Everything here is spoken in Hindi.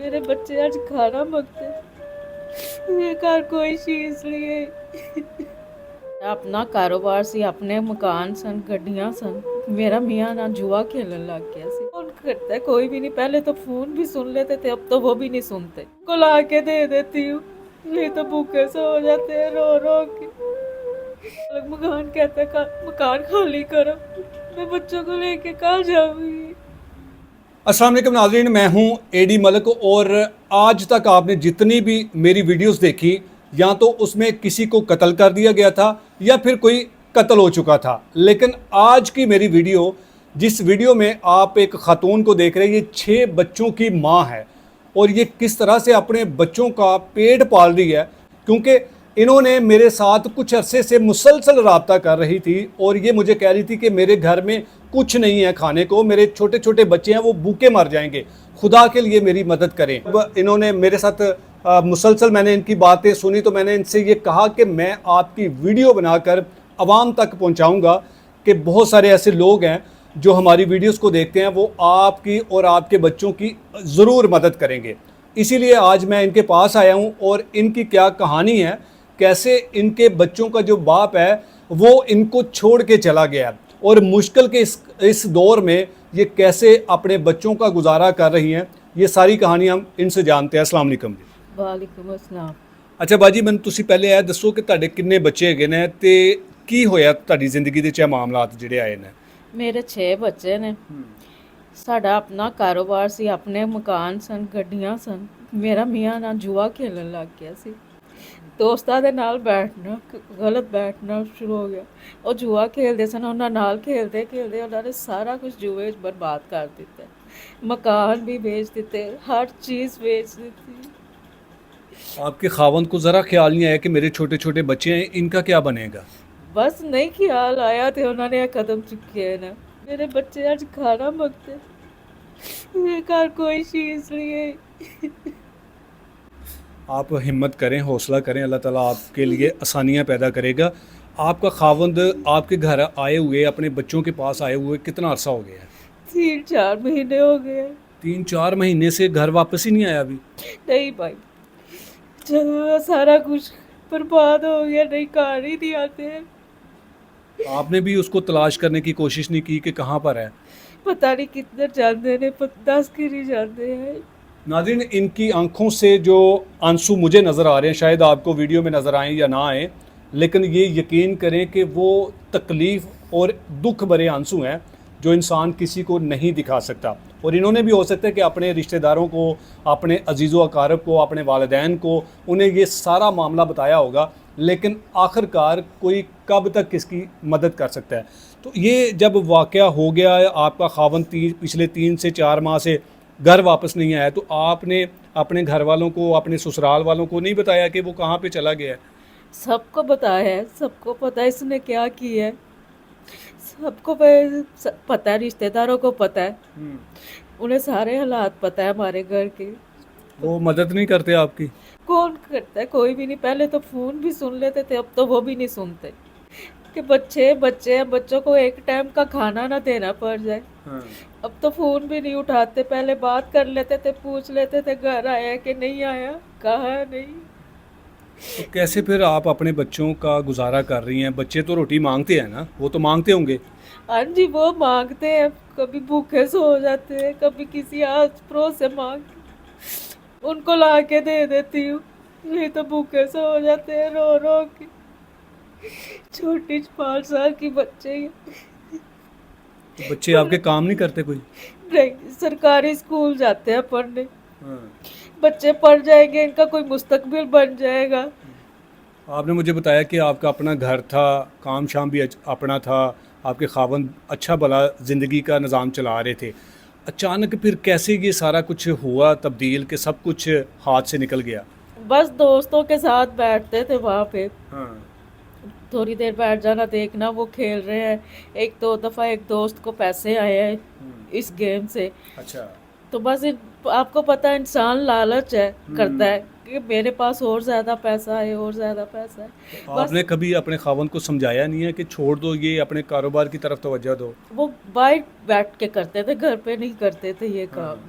मेरे बच्चे आज खाना मंगते ये घर कोई चीज नहीं है। अपना कारोबार सी अपने मकान सन गड्डियां सन मेरा मियाँ ना जुआ खेलने लग गया सी। फोन करता है कोई भी नहीं, पहले तो फोन भी सुन लेते थे, अब तो वो भी नहीं सुनते। को ला के दे देती हूँ, नहीं तो भूखे से हो जाते हैं रो रो के। मकान कहता है मकान खाली करो, मैं बच्चों को लेके कहाँ जाऊंगी। अस्सलाम वालेकुम नाज़रीन, मैं हूं एडी मलिक और आज तक आपने जितनी भी मेरी वीडियोस देखी या तो उसमें किसी को कत्ल कर दिया गया था या फिर कोई कत्ल हो चुका था। लेकिन आज की मेरी वीडियो, जिस वीडियो में आप एक खातून को देख रहे हैं, ये 6 बच्चों की माँ है और ये किस तरह से अपने बच्चों का पेट पाल रही है, क्योंकि इन्होंने मेरे साथ कुछ अरसे से मुसलसल रब्ता कर रही थी और ये मुझे कह रही थी कि मेरे घर में कुछ नहीं है खाने को, मेरे छोटे छोटे बच्चे हैं वो भूखे मर जाएंगे, खुदा के लिए मेरी मदद करें। अब इन्होंने मेरे साथ मुसलसल मैंने इनकी बातें सुनी तो मैंने इनसे ये कहा कि मैं आपकी वीडियो बनाकर आवाम तक पहुंचाऊंगा कि बहुत सारे ऐसे लोग हैं जो हमारी वीडियोस को देखते हैं, वो आपकी और आपके बच्चों की ज़रूर मदद करेंगे। इसीलिए आज मैं इनके पास आया हूं और इनकी क्या कहानी है, कैसे इनके बच्चों का जो बाप है वो इनको छोड़ के चला गया और मुश्किल के इस दौर में ये कैसे अपने बच्चों का गुजारा कर रही हैं, ये सारी कहानी हम इनसे जानते हैं। अस्सलाम वालेकुम जी। वालेकुम अस्सलाम। अच्छा बाजी, मैं तुसी पहले ਇਹ ਦੱਸੋ ਕਿ ਤੁਹਾਡੇ ਕਿੰਨੇ ਬੱਚੇ ਹੈਗੇ ਨੇ ਤੇ ਕੀ ਹੋਇਆ ਤੁਹਾਡੀ ਜ਼ਿੰਦਗੀ ਦੇ ਚ ਮਾਮਲਾਤ ਜਿਹੜੇ ਆਏ ਨੇ? ਮੇਰੇ 6 ਬੱਚੇ ਨੇ। ਸਾਡਾ ਆਪਣਾ ਕਾਰੋਬਾਰ ਸੀ, ਆਪਣੇ ਮਕਾਨ ਸਨ, ਗੱਡੀਆਂ ਸਨ। ਮੇਰਾ ਮੀਆਂ ਨਾ ਜੂਆ ਖੇਲਣ ਲੱਗ ਗਿਆ ਸੀ। ਦੋਸਤਾਂ ਦੇ ਨਾਲ ਬੈਠਣਾ, ਗਲਤ ਬੈਠਣਾ ਸ਼ੁਰੂ ਹੋ ਗਿਆ। ਉਹ ਜੂਆ ਖੇਲਦੇ ਸਨ, ਉਹਨਾਂ ਨਾਲ ਖੇਲਦੇ ਖੇਲਦੇ ਉਹਨਾਂ ਨੇ ਸਾਰਾ ਕੁਝ ਜੂਏ 'ਚ ਬਰਬਾਦ ਕਰ ਦਿੱਤਾ। ਮਕਾਨ भी बेच ਦਿੱਤੇ, हर चीज़ बेच ਦਿੱਤੀ। आपके खावंद को ज़रा ख्याल नहीं आया कि मेरे छोटे छोटे बच्चे हैं, इनका क्या बनेगा? बस नहीं ख्याल आया तो उन्होंने ये कदम चुके हैं ना। मेरे बच्चे आज खाना मंगते ये घर कोई चीज़ नहीं है। आप हिम्मत करें, हौसला करें, अल्लाह ताला आपके लिए आसानियाँ पैदा करेगा। आपका खावंद आपके घर आए हुए, अपने बच्चों के पास आए हुए कितना अरसा हो गया है? 3-4 महीने हो गए। 3-4 महीने से घर वापस ही नहीं आया अभी? नहीं भाई, चलो सारा कुछ बर्बाद हो गया, नहीं घर ही नहीं आते हैं। आपने भी उसको तलाश करने की कोशिश नहीं की कि कहाँ पर है? पता नहीं कितने जाते ने, 10 के नहीं जाते हैं। नाज़रीन, इनकी आंखों से जो आंसू मुझे नज़र आ रहे हैं, शायद आपको वीडियो में नज़र आएँ या ना आएँ, लेकिन ये यकीन करें कि वो तकलीफ़ और दुख भरे आंसू हैं जो इंसान किसी को नहीं दिखा सकता। और इन्होंने भी हो सकता है कि अपने रिश्तेदारों को, अपने अजीज़ो अकारब को, अपने वालिदैन को, उन्हें ये सारा मामला बताया होगा, लेकिन आखिरकार कोई कब तक किसकी मदद कर सकता है। तो ये जब वाक़या हो गया, आपका खावंद पिछले 3 से 4 माह से घर वापस नहीं आया, तो आपने अपने घर वालों को, अपने ससुराल वालों को नहीं बताया कि वो कहाँ पे चला गया है? सबको बताया है, सबको पता है इसने क्या किया है, सबको पता है, रिश्तेदारों को पता है, उन्हें सारे हालात पता है हमारे घर के। वो मदद नहीं करते आपकी? कौन करता है, कोई भी नहीं। पहले तो फोन भी सुन लेते थे, अब तो वो भी नहीं सुनते। कि बच्चे बच्चे हैं, बच्चों को एक टाइम का खाना ना देना पड़ जाए। अब तो फोन भी नहीं उठाते, पहले बात कर लेते थे, पूछ लेते थे घर आया कि नहीं आया, कहा नहीं। तो कैसे फिर आप अपने बच्चों का गुजारा कर रही हैं? बच्चे तो रोटी मांगते हैं ना, वो तो मांगते होंगे। हाँ जी, वो मांगते हैं, कभी भूखे से हो जाते हैं, कभी किसी आस पड़ोस से मांग, उनको ला के दे देती हूँ, नहीं तो भूखे से हो जाते हैं रो रो के। छोटी 5 साल की बच्चे हैं। तो बच्चे आपके काम नहीं करते कोई? नहीं, सरकारी स्कूल जाते हैं पढ़ने। बच्चे पढ़ जाएंगे, इनका कोई मुस्तकबिल बन जाएगा। आपने मुझे बताया कि आपका अपना घर था, काम शाम भी अपना था, आपके खावंद अच्छा भला ज़िंदगी का निज़ाम चला रहे थे। अचानक फिर कैसे ये सारा कुछ हुआ तब्दील के सब कुछ हाथ से निकल गया? बस दोस्तों के साथ बैठते थे वहाँ पे, थोड़ी देर बैठ जाना, देखना वो खेल रहे हैं। 1-2 दफ़ा एक दोस्त को पैसे आए हैं इस गेम से। अच्छा। तो बस आपको पता है, इंसान लालच है करता है कि मेरे पास और ज़्यादा पैसा है, और ज़्यादा पैसा है। तो आपने कभी अपने खावंद को समझाया नहीं है कि छोड़ दो, ये अपने कारोबार की तरफ तवज्जो दो? वो बाहर बैठ के करते थे, घर पे नहीं करते थे ये काम।